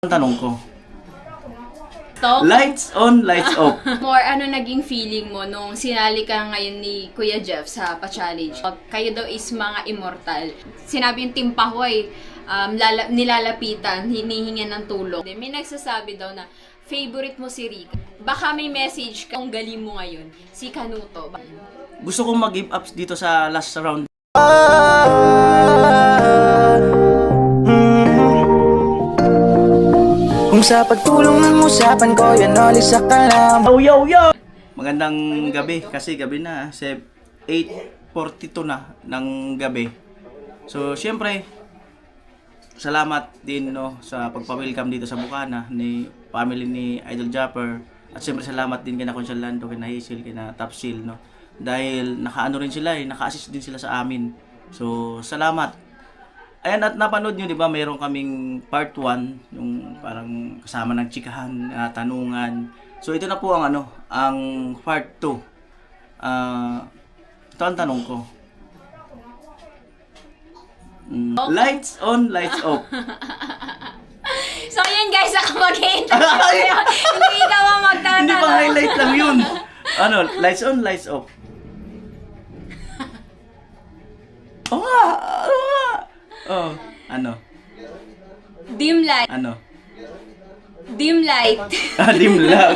Ang tanong ko, Talk? lights on, lights off. More ano naging feeling mo nung sinali ka ngayon ni Kuya Jeff sa pa-challenge? Kayo daw is mga immortal. Sinabi yung Team Pahoy, nilalapitan, hinihingan ng tulong. May nagsasabi daw na favorite mo si Rick. Baka may message ka kung galing mo ngayon, si Kanuto. Gusto kong mag-give up dito sa last round. Kung sa pagtulong ng usapan ko, yan alis sa kalam. Yo! Magandang gabi, kasi gabi na. 8:42 na ng gabi. So, syempre, salamat din sa pagpa-welcome dito sa Bukana ni family ni Idol Japper. At syempre, salamat din kina Conchal Lando, kina Hazel, kina Tapsil, dahil nakaano rin sila naka-assist din sila sa amin. So, salamat. Ayan, at napanood nyo, di ba, mayroon kaming part 1, yung parang kasama ng chikahan, tanungan. So, ito na po ang ang part 2. Ito ang tanong ko. Lights on, lights off. So yun guys, ako mag-i-interview. Hindi ikaw ang magtatanong. Hindi pa highlight lang yun. Lights on, lights off. Oo nga. Oh, Dim light. Dim light. Dim lang.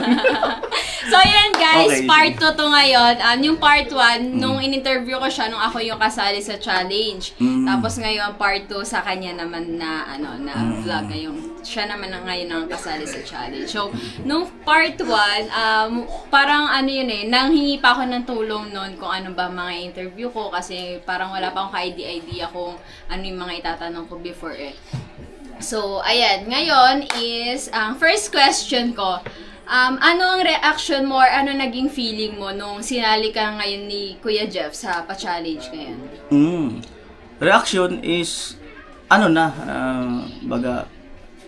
So yun guys, Okay, part 2 to ngayon. Yung part 1, nung in-interview ko siya, nung ako yung kasali sa challenge. Tapos ngayon, part 2 sa kanya naman na, vlog ngayon. Siya naman ngayon ang kasali sa challenge. So, nung part 1, parang nanghingi pa ako ng tulong noon kung ano ba mga interview ko kasi parang wala pa akong ka-idea kung ano yung mga itatanong ko before eh. So, ayan. Ngayon is, ang first question ko, ano ang reaction mo or ano naging feeling mo nung sinali ka ngayon ni Kuya Jeff sa pa-challenge ngayon? Reaction is, baga,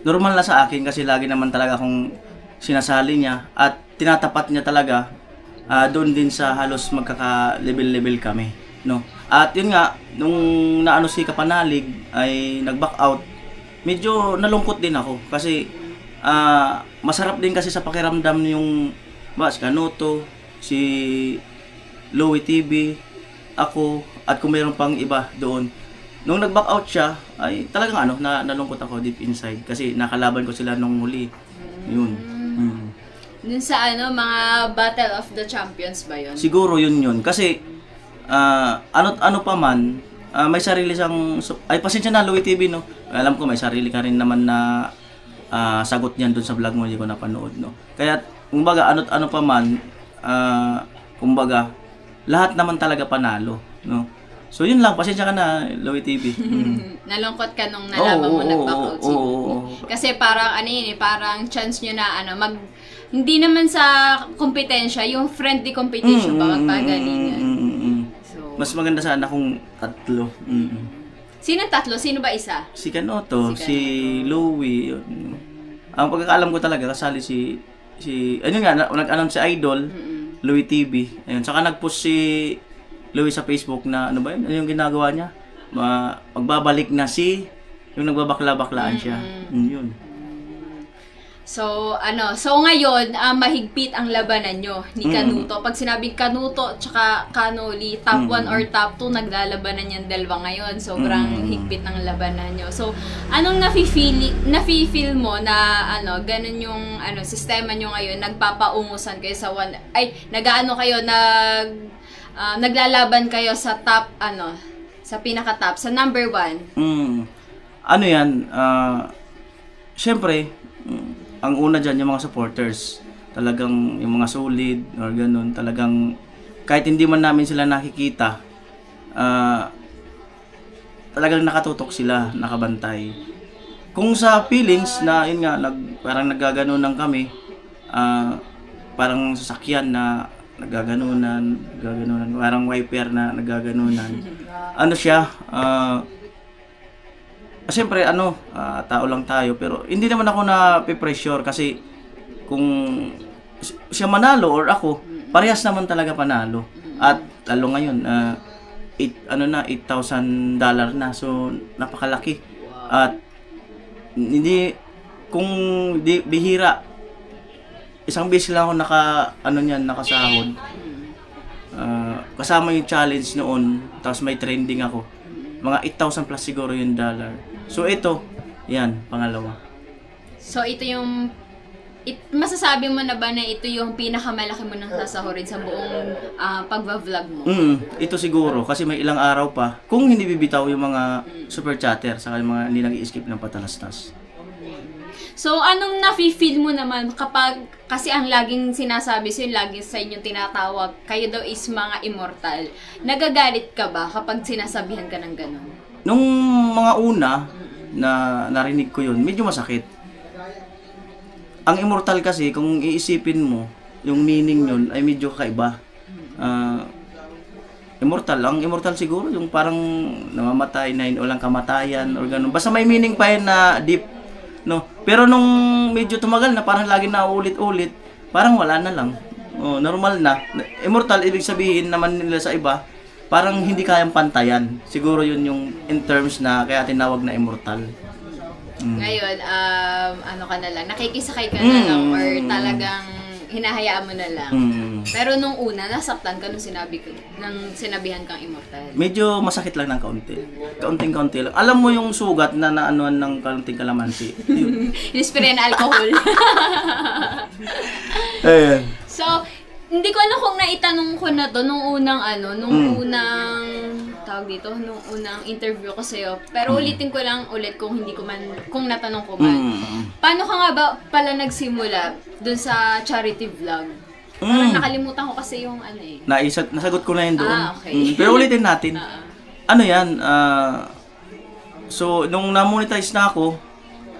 normal na sa akin kasi lagi naman talaga akong sinasali niya at tinatapat niya talaga doon din sa halos magkaka-level-level kami, no? At yun nga, nung si Kapanalig ay nag-back out, medyo nalungkot din ako kasi masarap din kasi sa pakiramdam yung si Kanuto, si Louie TV, ako, at kung mayroon pang iba doon. Nung nag-back out siya, ay talagang nalungkot ako deep inside kasi nakalaban ko sila nung huli. Yun. Dun sa mga Battle of the Champions ba yun? Siguro yun. Kasi ano pa man, may sarili siyang ay pasensya na Louie TV, no. Alam ko may sarili ka rin naman na sagot niyan doon sa vlog mo, hindi ko napanood, no. Kaya kumbaga ano pa man, kumbaga lahat naman talaga panalo, no. So yun lang, pasensya ka na Louie TV. Nalungkot ka nung nalaman mo nag-back out si Oo. Kasi parang parang chance nyo na hindi naman sa kompetensya, yung friendly competition ba magpagalingan. So, Mas maganda sana kung tatlo. sino tatlo? Sino ba isa? Si Kanuto, si Louie. Yun. Ang pagkakaalam ko talaga kasali si ayun nga, nag-announce si Idol, Louie TV. Ayun, saka nag-post si Louie sa Facebook na ano yung ginagawa niya? Magbabalik na yung nagbabakla-baklaan siya. Yun. So, so ngayon, mahigpit ang labanan nyo ni Kanuto. Pag sinabing Kanuto tsaka Kanoli, top 1 or top 2, naglalabanan yung dalawa ngayon. Sobrang higpit ng labanan nyo. So, anong nafe-feel mo na, ganun yung, sistema nyo ngayon, nagpapaungusan kayo sa naglalaban kayo sa top, sa pinaka-top, sa number 1? Syempre, ang una dyan, yung mga supporters, talagang yung mga solid or ganun, talagang kahit hindi man namin sila nakikita, talagang nakatutok sila, nakabantay. Kung sa feelings na yun nga, parang naggaganunan kami, parang sasakyan na naggaganunan, parang wiper na naggaganunan. Siyempre, tao lang tayo, pero hindi naman ako na-pressure kasi kung siya manalo or ako, parehas naman talaga panalo. At lalo ngayon, $8,000 na, so napakalaki. At hindi kung bihira, isang beses lang ako nakasahod. Kasama yung challenge noon, tapos may trending ako. Mga 8,000 plus siguro yung dollar. So ito, yan, pangalawa. So ito yung masasabi mo na ba na ito yung pinakamalaki mo nang sasahurin sa buong pagva-vlog mo? Ito siguro kasi may ilang araw pa kung hindi bibitaw yung mga super chatter saka yung mga hindi nag-i-skip ng patalastas. So anong nafe-feel mo naman kapag, kasi ang laging sinasabi sa'yo, lagi sa inyong tinatawag, kayo daw is mga immortal. Nagagalit ka ba kapag sinasabihan ka ng ganun? Nung mga una na narinig ko yun, medyo masakit. Ang immortal kasi, kung iisipin mo, yung meaning yun ay medyo kakaiba. Ang immortal siguro, yung parang namamatay na walang kamatayan or ganun. Basta may meaning pa yun na deep. No? Pero nung medyo tumagal na, parang lagi na ulit-ulit, parang wala na lang. Normal na. Immortal, ibig sabihin naman nila sa iba, parang hindi kayang pantayan. Siguro yun yung in terms na kaya tinawag na immortal. Ngayon, ano ka na lang, nakikisakay ka na lang or talagang hinahayaan mo na lang. Pero nung una, nasaktan ka nung sinabihan kang immortal. Medyo masakit lang ng kaunti. Kaunting-kaunti lang. Alam mo yung sugat na naanuan ng kaunting kalamansi. Inispray na alcohol. Ayan. So, hindi ko alam kung naitanong ko na to nung unang interview ko sa'yo. Pero ulitin ko lang ulit kung natanong ko man. Paano ka nga ba pala nagsimula dun sa charity vlog? Parang nakalimutan ko kasi yung Nasagot ko na yun doon. Okay. Pero ulitin natin. Ano yan? So, nung na-monetize na ako,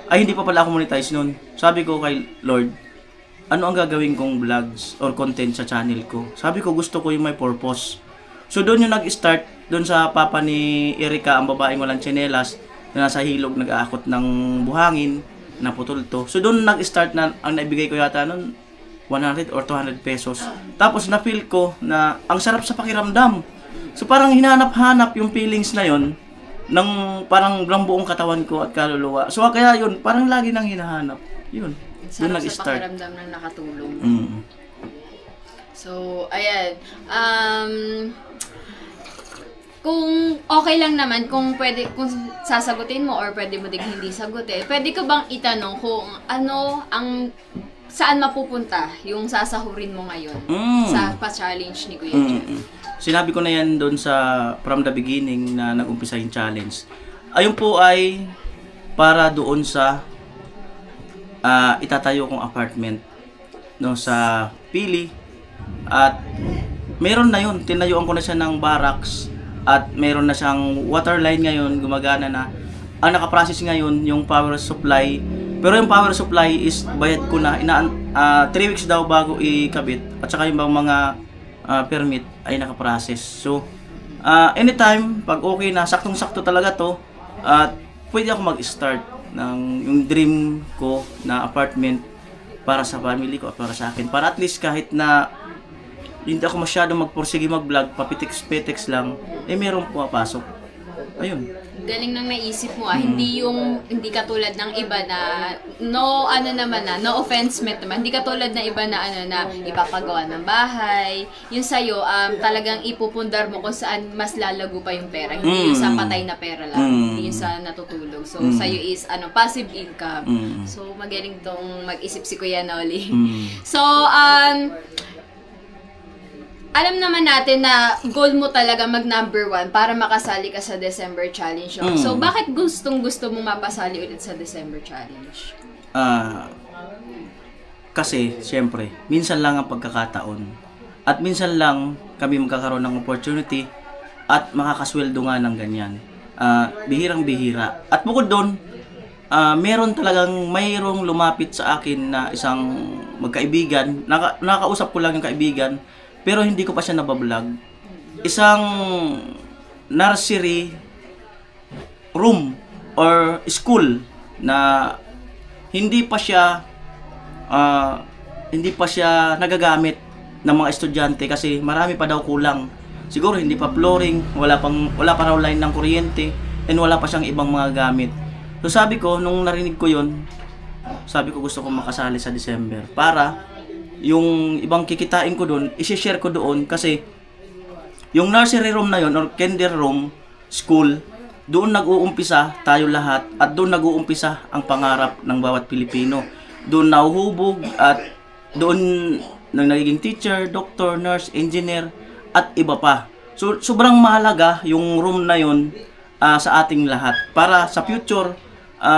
ay hindi pa pala ako monetize nun. Sabi ko kay Lord, ano ang gagawin kong vlogs or content sa channel ko? Sabi ko, gusto ko yung may purpose. So, doon yung nag-start, doon sa papa ni Erika, ang babaeng walang tsinelas, na nasa hilog nag-aakot ng buhangin, na putulto. So, doon nag-start na, ang naibigay ko yata noon, 100 or 200 pesos. Tapos, na-feel ko na ang sarap sa pakiramdam. So, parang hinanap-hanap yung feelings na yon ng parang buong katawan ko at kaluluwa. So, kaya yun, parang lagi nang hinahanap. Yun. Sarap sa pakiramdam ng nakatulong. So, ayan. Kung okay lang naman, kung sasagutin mo or pwede mo din hindi sagutin, pwede ko bang itanong kung saan mapupunta yung sasahurin mo ngayon sa pa-challenge ni Kuya Jeff? Sinabi ko na yan doon from the beginning na nag-umpisa yung challenge. Ayun po ay para doon sa itatayo kong apartment sa Pili. At meron na yun, tinayuan ko na siya ng barracks at meron na siyang water line ngayon, gumagana na. Ang nakaprocess ngayon yung power supply, pero yung power supply is bayad ko na, 3 weeks daw bago ikabit, at saka yung mga permit ay nakaprocess. So anytime pag okay na, saktong-sakto talaga to, at pwede ako mag-start ng yung dream ko na apartment para sa family ko at para sa akin. Para at least kahit na hindi ako masyadong magpursige mag-vlog, papitex-petex lang, merong pumapasok. Ayun. Galing nang naisip mo hindi katulad ng iba na no offense meant naman, hindi katulad ng iba na ipapagawa ng bahay. Yung sa'yo, talagang ipupundar mo kung saan mas lalago pa yung pera. Hindi yung sa patay na pera lang, hindi yung sa natutulog. So, sa'yo is passive income. So, magaling tong mag-isip si Kuya Noli. So, alam naman natin na goal mo talaga mag number 1 para makasali ka sa December Challenge. So, bakit gustong-gusto mo mapasali ulit sa December Challenge? Kasi, siyempre, minsan lang ang pagkakataon. At minsan lang kami magkakaroon ng opportunity at makakasweldo nga ng ganyan. Bihirang-bihira. At bukod doon, mayroong lumapit sa akin na isang magkaibigan. Nakausap ko lang yung kaibigan, pero hindi ko pa siya nabablog. Isang nursery room or school na hindi pa siya nagagamit ng mga estudyante kasi marami pa daw kulang. Siguro hindi pa flooring, wala pa raw line ng kuryente, and wala pa siyang ibang mga gamit. So sabi ko, nung narinig ko 'yon, sabi ko gusto ko makasali sa December para yung ibang kikitain ko doon, i-share ko doon kasi yung nursery room na yon or kinder room, school, doon nag-uumpisa tayo lahat at doon nag-uumpisa ang pangarap ng bawat Pilipino. Doon nahuhubog at doon nang nagiging teacher, doctor, nurse, engineer at iba pa. So sobrang mahalaga yung room na yon sa ating lahat para sa future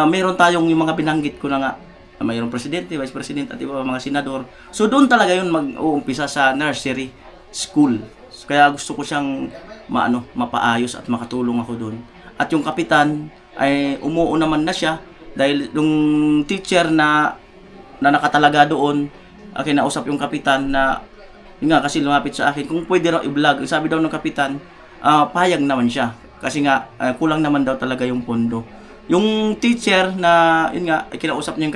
meron tayong yung mga binanggit ko na nga, mayroong presidente, vice president at iba mga senador. So doon talaga yun mag-uumpisa sa nursery school. So, kaya gusto ko siyang mapaayos at makatulong ako doon. At yung kapitan ay umuo naman na siya dahil yung teacher na nakatalaga doon, kinausap yung kapitan na yun nga kasi lumapit sa akin kung pwede raw i-vlog. Sabi daw ng kapitan, payag naman siya kasi nga kulang naman daw talaga yung pondo. Yung teacher na yun nga kinausap niya yung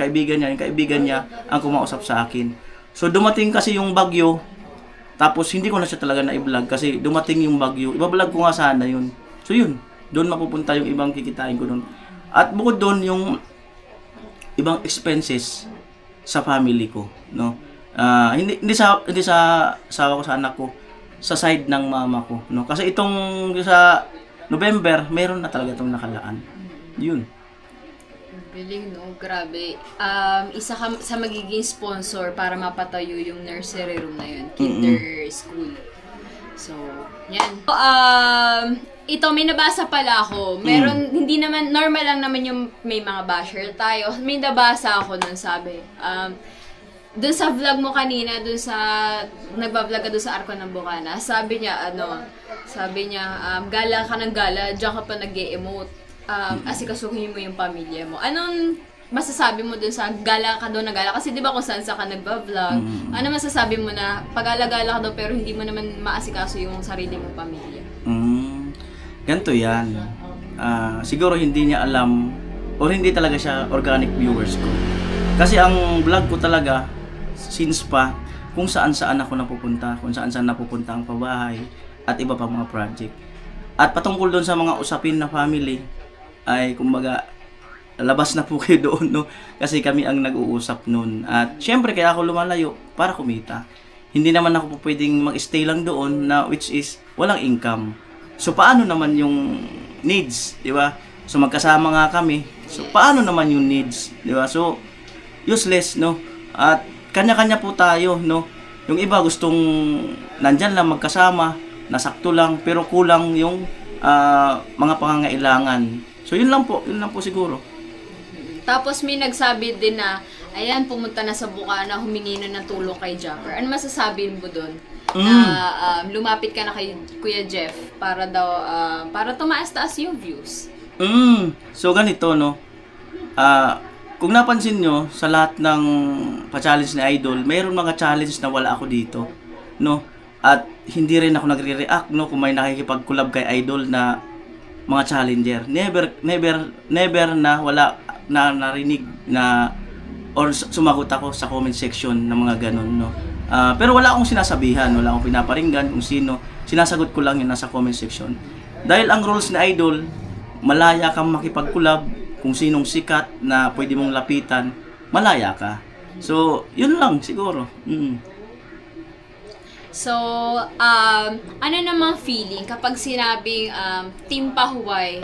kaibigan niya ang kumausap sa akin. So dumating kasi yung bagyo, tapos hindi ko na siya talaga na-i-vlog kasi dumating yung bagyo. Iba-vlog ko nga sana yun. So yun, doon mapupunta yung ibang kikitain ko doon. At bukod doon yung ibang expenses sa family ko, no. Hindi sa asawa ko, sa anak ko, sa side ng mama ko, no. Kasi itong sa November, meron na talaga itong nakalaan. Yun. Biling, no? Grabe. Isa ka sa magiging sponsor para mapatayo yung nursery room na yun. Kinder school. So, yan. Ito, may nabasa pala ako. Meron, hindi naman, normal lang naman yung may mga basher tayo. May nabasa ako nun, sabi. Doon sa vlog mo kanina, doon sa, nagbablog ka doon sa Arko ng Bukana, sabi niya, gala ka ng gala, diyan ka pa nag-e-emote. Asikasuhin mo yung pamilya mo. Anong masasabi mo dun sa gala ka doon na gala? Kasi di ba kung saan ka nagba-vlog, ano masasabi mo na pag-gala-gala ka doon pero hindi mo naman maasikaso yung sarili mong pamilya? Ganito yan. Siguro hindi niya alam or hindi talaga siya organic viewers ko. Kasi ang vlog ko talaga, since pa, kung saan-saan ako napupunta, kung saan-saan napupunta ang pabahay at iba pa mga project. At patungkol doon sa mga usapin na family, ay kumbaga labas na po kayo doon, no? Kasi kami ang nag-uusap noon. At syempre kaya ako lumalayo para kumita. Hindi naman ako po pwedeng mag-stay lang doon na which is walang income. So paano naman yung needs, di ba? So magkasama nga kami. So paano naman yung needs, di ba? So useless, no? At kanya-kanya po tayo, no? Yung iba gustong nandyan lang magkasama, nasakto lang pero kulang yung mga pangangailangan. So yun lang po siguro. Tapos may nagsabi din na, ayan, pumunta na sa Bukana, humingi na ng tulong kay Japper. Ano masasabi mo doon? Na lumapit ka na kay Kuya Jeff para daw, para tumaas-taas yung views. So ganito, no? Kung napansin nyo, sa lahat ng pa-challenge ni Idol, mayroon mga challenge na wala ako dito, no? At hindi rin ako nagre-react, no? Kung may nakikipag-collab kay Idol na mga challenger. Never na wala na narinig na or sumagot ako sa comment section ng mga ganun, no. Pero wala akong sinasabihan, wala akong pinaparinggan kung sino. Sinasagot ko lang yun nasa comment section. Dahil ang rules ni Idol, malaya kang makipag-collab kung sinong sikat na pwede mong lapitan, malaya ka. So, yun lang siguro. So, ano namang feeling kapag sinabing Team Pahuway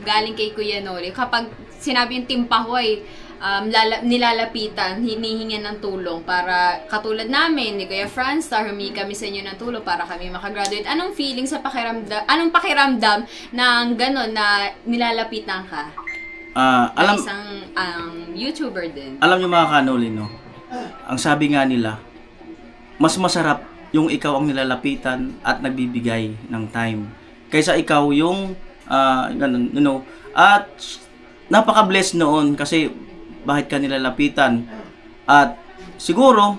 galing kay Kuya Noli, kapag sinabi yung Team Pahuway nilalapitan, hinihingan ng tulong para katulad namin ni Kuya Franz, humingi kami sa inyo ng tulong para kami makagraduate. Anong feeling sa pakiramdam, anong pakiramdam ng gano'n na nilalapitan ka? Alam, isang YouTuber din. Alam niyo mga kanoli, no? Ang sabi nga nila, mas masarap yung ikaw ang nilalapitan at nagbibigay ng time kaysa ikaw yung ganun, you know. At napaka-blessed noon kasi bakit ka nilalapitan. At siguro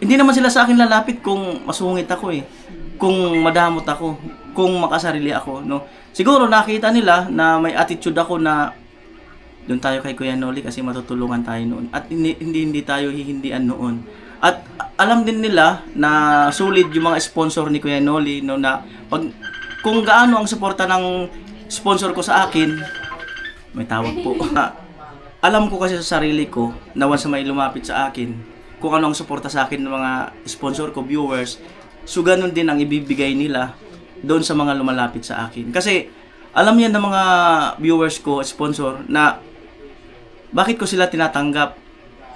hindi naman sila sa akin lalapit kung masungit ako kung madamot ako, kung makasarili ako, no. Siguro nakita nila na may attitude ako na doon tayo kay Kuya Noli kasi matutulungan tayo noon at hindi tayo hihindian noon. At alam din nila na solid yung mga sponsor ni Kuya Noli, no, na kung gaano ang suporta ng sponsor ko sa akin, may tawag po. alam ko kasi sa sarili ko na once may lumapit sa akin, kung ano ang suporta sa akin ng mga sponsor ko, viewers, so ganun din ang ibibigay nila doon sa mga lumalapit sa akin. Kasi alam yan ng mga viewers ko, sponsor, na bakit ko sila tinatanggap.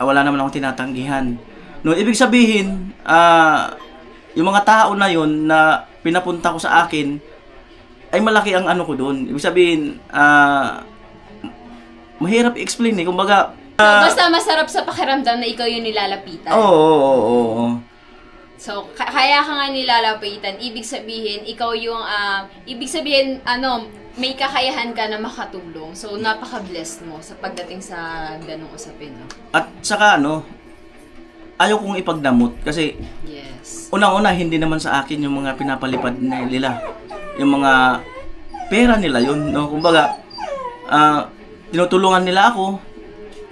Wala naman akong tinatanggihan. No, ibig sabihin, yung mga tao na yon na pinapunta ko sa akin, ay malaki ang ano ko doon. Ibig sabihin, mahirap i-explain eh. Kumbaga, So, basta masarap sa pakiramdam na ikaw yung nilalapitan. oo. So, kaya ka nga nilalapitan. Ibig sabihin, ikaw yung, may kakayahan ka na makatulong. So, napaka-blessed mo sa pagdating sa ganung usapin, no? At saka ayaw kong ipagdamot kasi Yes. unang-una hindi naman sa akin yung mga pinapalipad nila. Yung mga pera nila yun, no? Kumbaga, tinutulungan nila ako,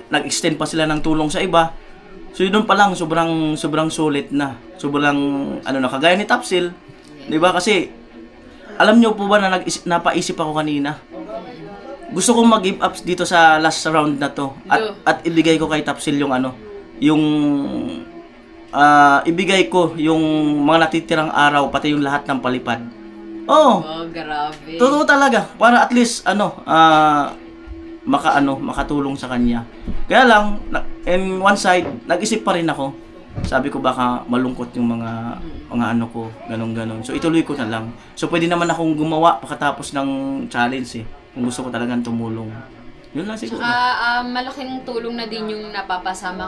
nag-extend pa sila ng tulong sa iba. So yun pa lang sobrang sulit na. Sobrang kagaya ni Tapsil, 'di ba? Kasi alam niyo po ba na napaisip ako kanina. Gusto kong mag-give up dito sa last round na to at ibigay ko kay Tapsil yung ibigay ko yung mga natitirang araw pati yung lahat ng palipad. Oh, Grabe. totoo talaga para at least makatulong sa kanya. Kaya lang, in one side, nag-isip pa rin ako. Sabi ko baka malungkot yung mga ano ko, ganun. So ituloy ko na lang. So pwede naman akong gumawa pagkatapos ng challenge kung gusto ko talagang tumulong. Yun lang siguro. Malaking tulong na din yung nakakasama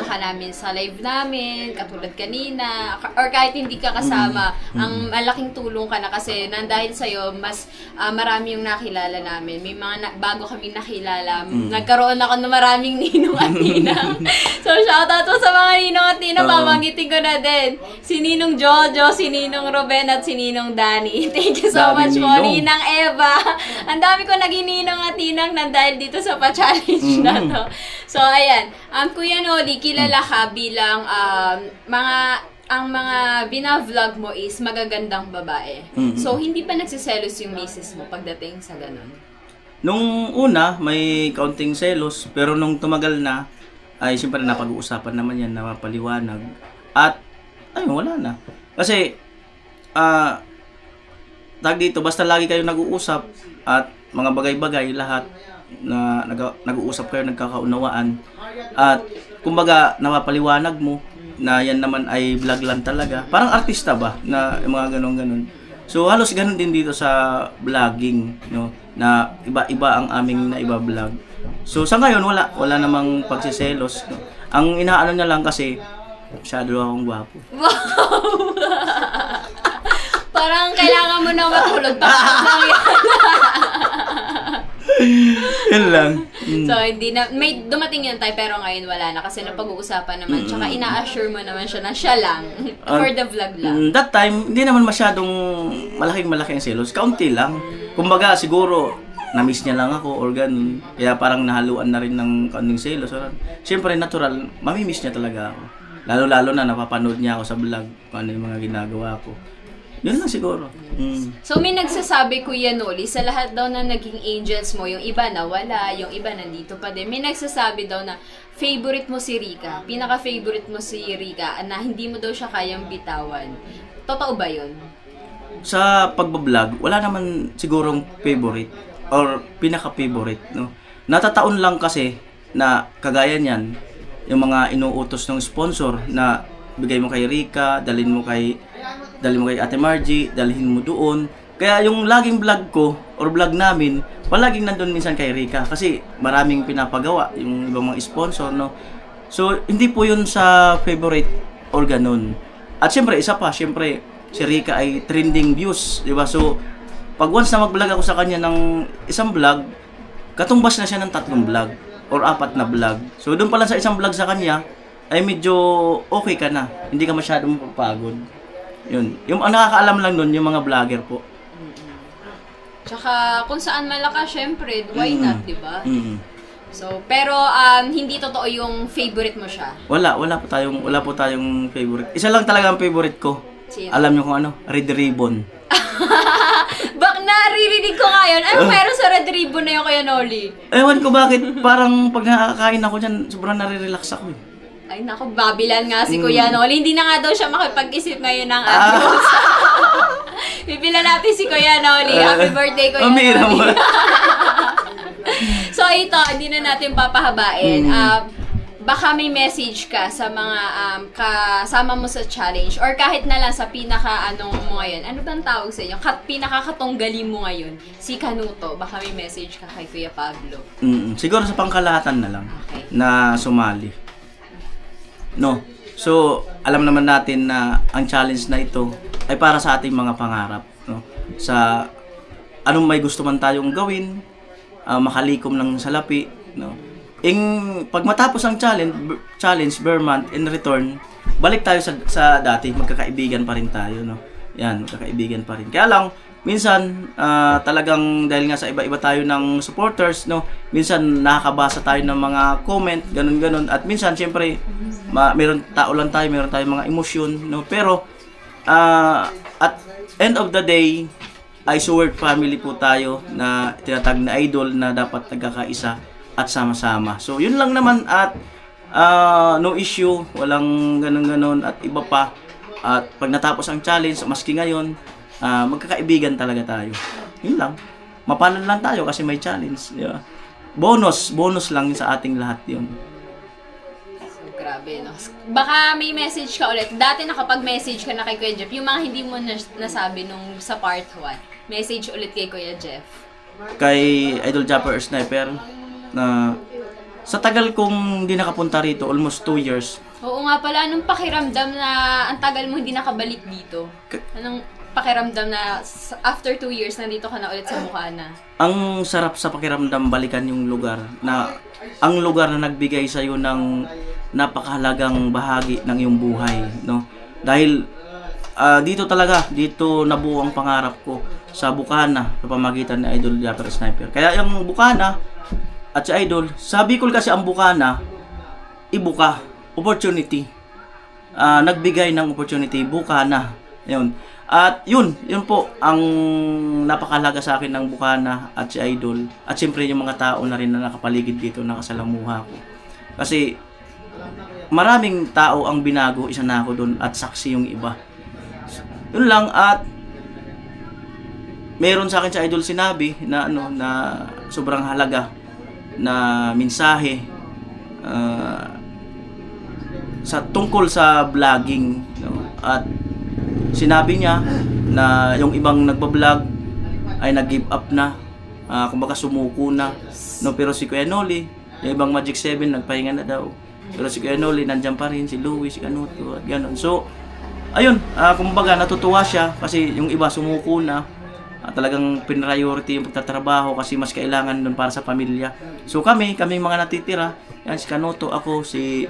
ka namin sa live namin, katulad kanina, or kahit hindi ka kasama, ang malaking tulong ka na kasi dahil sa'yo, mas marami yung nakilala namin. May mga bago kami nakilala, nagkaroon ako ng maraming ninong at ninang. So, shoutout po sa mga ninong at ninang, pamanggitin ko na din. Si Ninong Jojo, si Ninong Ruben, at si Ninong Danny. Thank you so much po, Ninang Eva. Ang dami ko naging ninong at ninang nang dahil dito sa pa-challenge na to. So, ayan. Kuya Noli, kilala ka bilang ang mga bina-vlog mo is magagandang babae. So, hindi pa nagsiselos yung misis mo pagdating sa ganun? Nung una, may kaunting selos, pero nung tumagal na, ay siyempre napag-uusapan naman yan, napapaliwanag. At, wala na. Kasi, tag dito, basta lagi kayo nag-uusap at mga bagay-bagay, lahat na nag-uusap kayo, nagkakaunawaan. At kumbaga, napapaliwanag mo na yan naman ay vlog lang talaga. Parang artista ba na mga ganun-ganun. So halos ganun din dito sa vlogging, no, na iba-iba ang aming naiba-vlog. So sa ngayon wala namang pagsiselos, no. Ang inaano niya lang kasi masyado akong gwapo. Wow! Parang kailangan mo na matulog pa. Yan lang. So, hindi na, may dumating yun tayo, pero ngayon wala na kasi napag-uusapan naman. Tsaka ina-assure mo naman siya na siya lang. For the vlog lang. That time, hindi naman masyadong malaking selos. Kaunti lang. Kumbaga, siguro, na-miss niya lang ako or ganun. Kaya parang nahaluan na rin ng kaunting selos. Siyempre, natural, mamimiss niya talaga ako. Lalo-lalo na napapanood niya ako sa vlog kung ano yung mga ginagawa ko. Yun lang siguro. So may nagsasabi, Kuya Noli, sa lahat daw na naging angels mo, yung iba nawala, yung iba nandito pa din. May nagsasabi daw na favorite mo si Rica, pinaka-favorite mo si Rica, na hindi mo daw siya kayang bitawan. Totoo ba yun? Sa pagbablog, wala naman sigurong favorite or pinaka-favorite, no? Natataon lang kasi na kagaya niyan, yung mga inuutos ng sponsor na bigay mo kay Rica, dalhin mo kay Ate Margie, dalhin mo doon. Kaya yung laging vlog ko or vlog namin, palaging nandun minsan kay Rica kasi maraming pinapagawa yung ibang mga sponsor, no. So hindi po yun sa favorite or ganun. At syempre isa pa, syempre si Rica ay trending views, di ba? So pag once na mag-vlog ako sa kanya ng isang vlog, katumbas na siya ng 3 vlog or 4 na vlog. So doon pa lang sa isang vlog sa kanya ay medyo okay ka na. Hindi ka masyadong mapapagod. Yun. Yung nakakaalam lang nun, yung mga vlogger po. Tsaka kung saan malakas, syempre, why not, di ba? So, pero hindi totoo yung favorite mo siya. Wala po tayong favorite. Isa lang talaga ang favorite ko. Sino? Alam niyo kung ano? Red Ribbon. Bak naririnig ko ngayon, ano meron sa red ribbon na yung Kuya Noli? Ewan ko bakit, parang pag nakakain ako dyan, sobrang nare-relax ako eh. Ay naku, Babilan nga si Kuya Noli. Hindi na nga daw siya makipag-isip ngayon ng adios. Bibilan natin si Kuya Noli. Happy birthday, Kuya Amira mo. Noli. So ito, hindi na natin papahabain. Baka may message ka sa mga kasama mo sa challenge or kahit na lang sa pinaka-anong mo ngayon. Ano bang tawag sa inyo? Pinaka-katunggali mo ngayon, si Kanuto. Baka may message ka kay Kuya Pablo. Siguro sa pangkalahatan na lang Okay. na sumali. No. So, alam naman natin na ang challenge na ito ay para sa ating mga pangarap, no. Sa anong may gusto man tayong gawin, makalikom ng salapi, no. Pag matapos ang challenge per month, in return, balik tayo sa dati, magkakaibigan pa rin tayo, no. Yan, magkakaibigan pa rin. Kaya lang minsan talagang dahil nga sa iba-iba tayo ng supporters, no, minsan nakakabasa tayo ng mga comment, ganun-ganun, at minsan syempre meron tayong mga emosyon, no, pero at end of the day ay Sword family po tayo na tinatag na idol na dapat nagkakaisa at sama-sama. So yun lang naman at no issue, walang ganun-ganun at iba pa. At pag natapos ang challenge, maski ngayon, magkakaibigan talaga tayo. Yun lang. Mapanan lang tayo kasi may challenge. Yeah. Bonus lang sa ating lahat yun. So, grabe, no? Baka may message ka ulit. Dati nakapag-message ka na kay Kuya Jeff. Yung mga hindi mo nasabi nung sa part 1. Message ulit kay Kuya Jeff. Kay Idol Japper Sniper, na sa tagal kong hindi nakapunta rito, almost 2 years. Oo nga pala, anong pakiramdam na ang tagal mo hindi nakabalik dito? Anong pakiramdam na after 2 years nandito ka na ulit sa Bukana? Ang sarap sa pakiramdam balikan yung lugar na ang lugar na nagbigay sa iyo ng napakahalagang bahagi ng iyong buhay, no? Dahil dito nabuo ang pangarap ko sa Bukana sa pamagitan ni Idol Japper Sniper. Kaya yung Bukana at si Idol, sabi ko kasi ang Bukana, ibuka, opportunity. Nagbigay ng opportunity, Bukana. Yun. At yun po ang napakalaga sa akin ng Bukana at si Idol. At siyempre yung mga tao na rin na nakapaligid dito, nakasalamuha ko. Kasi maraming tao ang binago, isa na ako doon at saksi yung iba. Yun lang. At meron sa akin si Idol sinabi na na sobrang halaga na mensahe sa tungkol sa vlogging, no? At sinabi niya na yung ibang nagba-vlog ay nag-give up na, kumbaga sumuko na, no? Pero si Kuya Noli, yung ibang Magic 7 nagpahinga na daw, pero si Kuya Noli nandiyan pa rin, si Louie, si Kanuto at gano'n. So ayun, kumbaga natutuwa siya kasi yung iba sumuko na. Talagang priority yung pagtatrabaho kasi mas kailangan doon para sa pamilya. So kami mga natitira, yan si Kanuto, ako, si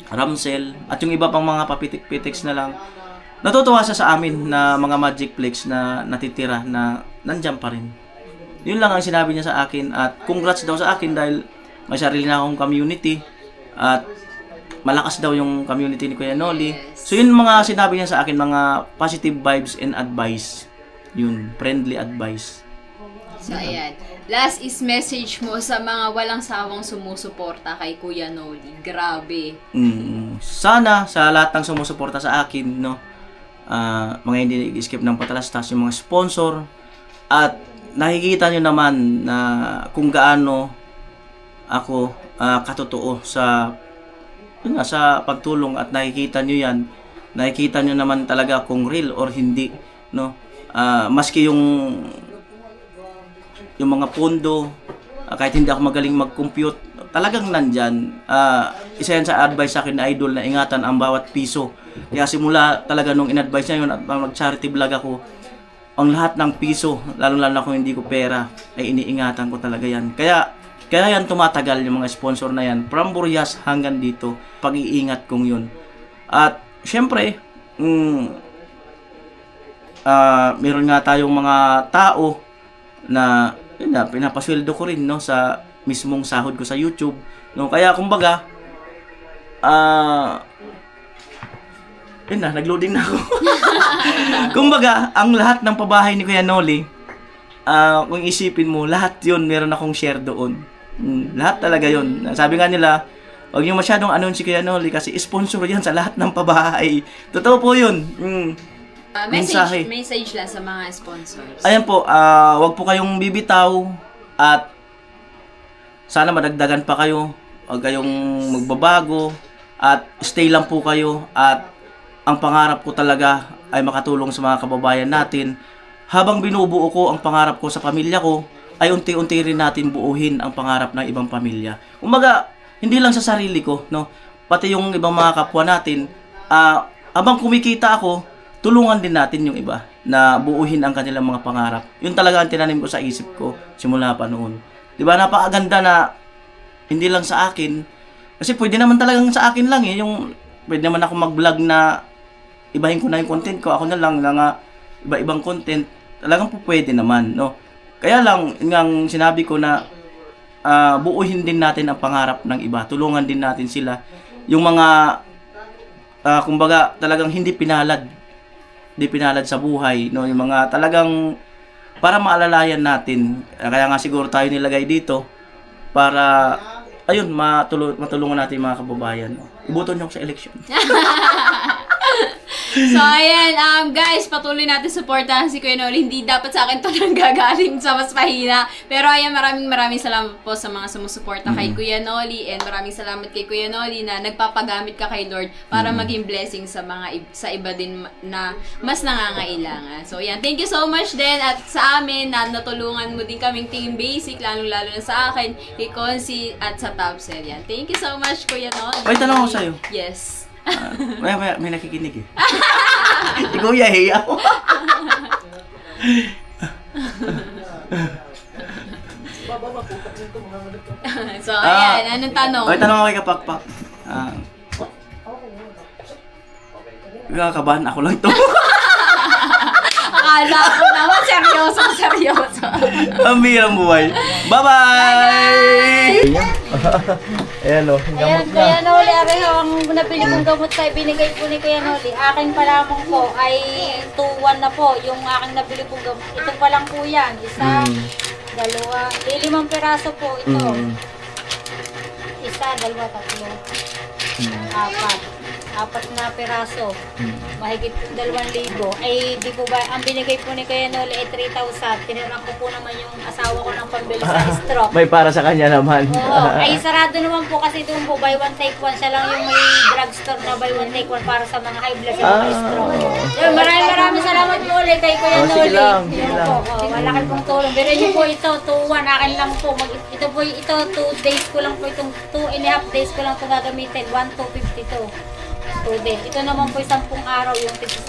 Ramsel, at yung iba pang mga papitik-pitiks na lang. Natutuwa siya sa amin na mga Magic Flex na natitira na nandiyan pa rin. Yun lang ang sinabi niya sa akin at congrats daw sa akin dahil may sarili na akong community at malakas daw yung community ni Kuya Noli. So yun mga sinabi niya sa akin, mga positive vibes and advice. Yun, friendly advice. So, ayan. Last is message mo sa mga walang sawang sumusuporta kay Kuya Noli. Grabe. Sana sa lahat ng sumusuporta sa akin, no, mga hindi nag-skip ng patalastas, yung mga sponsor, at nakikita nyo naman na kung gaano ako katotoo sa pagtulong at nakikita nyo yan. Nakikita nyo naman talaga kung real or hindi, no. Maski yung mga pondo, kahit hindi ako magaling mag-compute, talagang nandyan. Isa yan sa advice sa akin na Idol na ingatan ang bawat piso. Kaya simula talaga nung in-advise niya yun at mag-charity vlog ako, ang lahat ng piso, lalo-lalo na kung hindi ko pera, ay iniingatan ko talaga yan. Kaya yan tumatagal yung mga sponsor na yan. From Burias hanggang dito, pag-iingat kong yun. At syempre, meron nga tayong mga tao na pinapasweldo ko rin, no, sa mismong sahod ko sa YouTube, no. Kaya kumbaga nagloading na ako. Kumbaga ang lahat ng pabahay ni Kuya Noli kung isipin mo, lahat yun, meron akong share doon. Lahat talaga yun. Sabi nga nila, huwag niyo masyadong anon si Kuya Noli kasi sponsor yan sa lahat ng pabahay. Totoo po yun. Mensahe. Message lang sa mga sponsors. Ayan po, wag po kayong bibitaw at sana madagdagan pa kayo. Huwag kayong magbabago at stay lang po kayo at ang pangarap ko talaga ay makatulong sa mga kababayan natin. Habang binubuo ko ang pangarap ko sa pamilya ko, ay unti-unti rin natin buuhin ang pangarap ng ibang pamilya. Umaga, hindi lang sa sarili ko, no? Pati yung ibang mga kapwa natin, habang kumikita ako, tulungan din natin yung iba na buuhin ang kanilang mga pangarap. Yun talaga ang tinanim ko sa isip ko simula pa noon. 'Di ba? Napakaganda na hindi lang sa akin. Kasi pwede naman talagang sa akin lang eh. Yung pwede naman ako mag-vlog na ibahin ko na yung content ko. Ako na lang na iba-ibang content. Talagang po pwede naman, no? Kaya lang, yung sinabi ko na buuhin din natin ang pangarap ng iba. Tulungan din natin sila. Yung mga, kumbaga, talagang hindi pinalad sa buhay, no? Yung mga talagang para maalalayan natin. Kaya nga siguro tayo nilagay dito para ayun, matulungan natin yung mga kababayan. No? Iboto niyo ako sa election. So, ayan, guys, patuloy natin supportahan si Kuya Noli. Hindi dapat sa akin to nang gagaling sa mas mahina. Pero ayan, maraming salamat po sa mga sumusuporta kay Kuya Noli. And maraming salamat kay Kuya Noli na nagpapagamit ka kay Lord para maging blessing sa mga sa iba din na mas nangangailangan. So, ayan, thank you so much din at sa amin na natulungan mo din kaming Team Basic, lalo na sa akin, kay Consi at sa Topsel. Yan. Thank you so much, Kuya Noli. May tanong ako sa'yo. Yes. May nakikinig eh. Ikaw yahi ako. So, ayan. Anong tanong? Okay, tanong ako kay Kapakpak. Kakabahan ako lang ito. Akala ko naman, seryoso. Ang birang buhay. Bye-bye! Ayan o, Ayan, Kuya Noli, areho ang nabili kong gamot kay binigay po ni Kuya Noli. Akin pa lamang po ay 2-1 na po yung aking nabili kong gamot. Ito pa lang po yan. Isa, dalawa, 5 piraso po ito. Isa, dalawa, tatlo, apat na piraso. Mahigit 2,000. Ay, di po ba, ang binigay po ni Kuya Noli ay 3,000. Tinirang ko po naman yung asawa ko ng pambili sa stroke. May para sa kanya naman. Oo. Ay, sarado naman po kasi doon po, buy one take one. Siya lang yung may drugstore na buy one take one para sa mga high blood sa mga stroke. Yun, maraming salamat po ulit kay Kuya Noli. Sige lang. Malaki pong tulong. Pero yun po ito, 2-1, akin lang po. Ito po, 2 days ko lang po itong, 2.5 days ko lang ito gagamitin. 1,252. 2 days. Ito naman po 10 araw, yung 10.